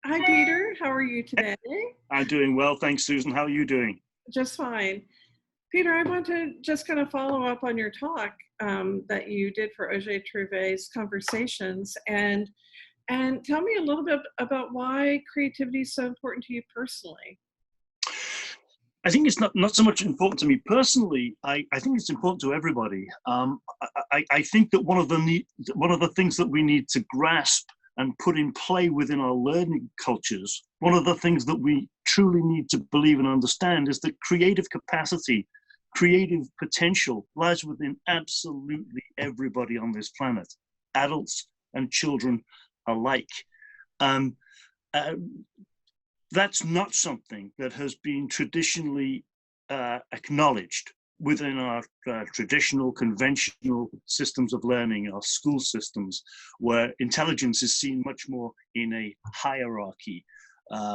Hi, Peter. How are you today? I'm doing well, thanks, Susan. How are you doing? Just fine. Peter, I want to just kind of follow up on your talk that you did for Objet Trouve's conversations and tell me a little bit about why creativity is so important to you personally. I think it's not so much important to me personally. I think it's important to everybody. I think that one of the things that we need to grasp and put in play within our learning cultures, one of the things that we truly need to believe and understand is that creative capacity, creative potential lies within absolutely everybody on this planet, adults and children alike. Um, uh, that's not something that has been traditionally acknowledged within our traditional, conventional systems of learning, our school systems, where intelligence is seen much more in a hierarchy,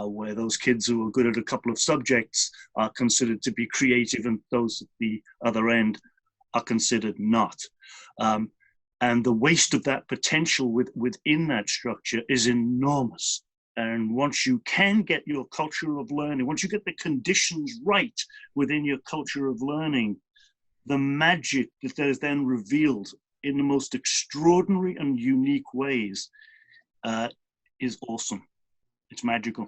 where those kids who are good at a couple of subjects are considered to be creative and those at the other end are considered not. And the waste of that potential within that structure is enormous. And once you can get your culture of learning, once you get the conditions right within your culture of learning, the magic that is then revealed in the most extraordinary and unique ways is awesome. It's magical.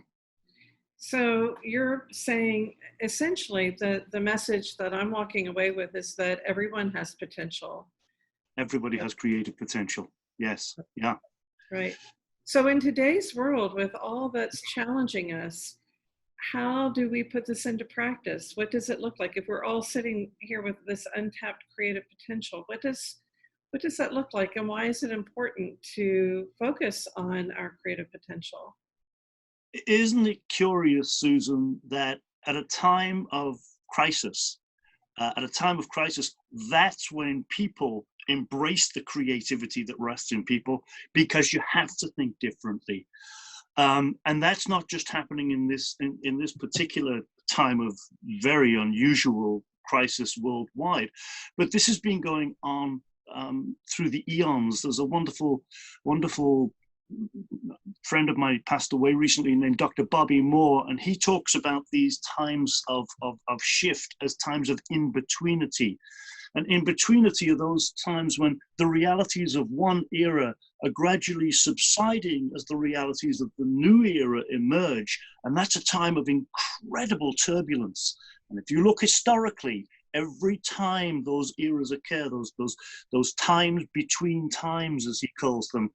So you're saying essentially the message that I'm walking away with is that everyone has potential. Everybody has creative potential. Yes. Yeah. Right. So in today's world, with all that's challenging us, how do we put this into practice? What does it look like if we're all sitting here with this untapped creative potential? What does that look like, and why is it important to focus on our creative potential? Isn't it curious, Susan, that at a time of crisis, that's when people embrace the creativity that rests in people, because you have to think differently. And that's not just happening in this particular time of very unusual crisis worldwide, but this has been going on through the eons. There's a wonderful friend of mine passed away recently named Dr. Bobby Moore, and he talks about these times of shift as times of in-betweenity. And in-betweenity are those times when the realities of one era are gradually subsiding as the realities of the new era emerge. And that's a time of incredible turbulence. And if you look historically, every time those eras occur, those times between times, as he calls them,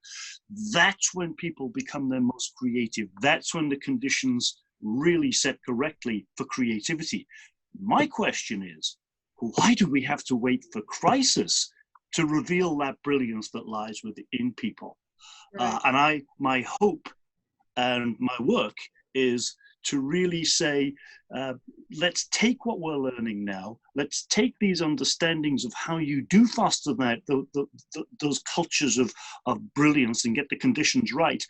that's when people become their most creative. That's when the conditions really set correctly for creativity. My question is, why do we have to wait for crisis to reveal that brilliance that lies within people? Right. And my hope and my work is to really say, let's take what we're learning now, let's take these understandings of how you do foster that, those cultures of brilliance and get the conditions right,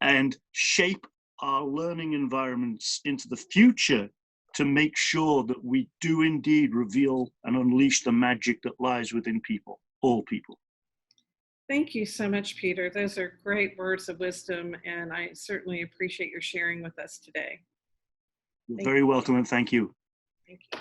and shape our learning environments into the future to make sure that we do indeed reveal and unleash the magic that lies within people, all people. Thank you so much, Peter. Those are great words of wisdom, and I certainly appreciate your sharing with us today. You're very welcome, and thank you. Thank you.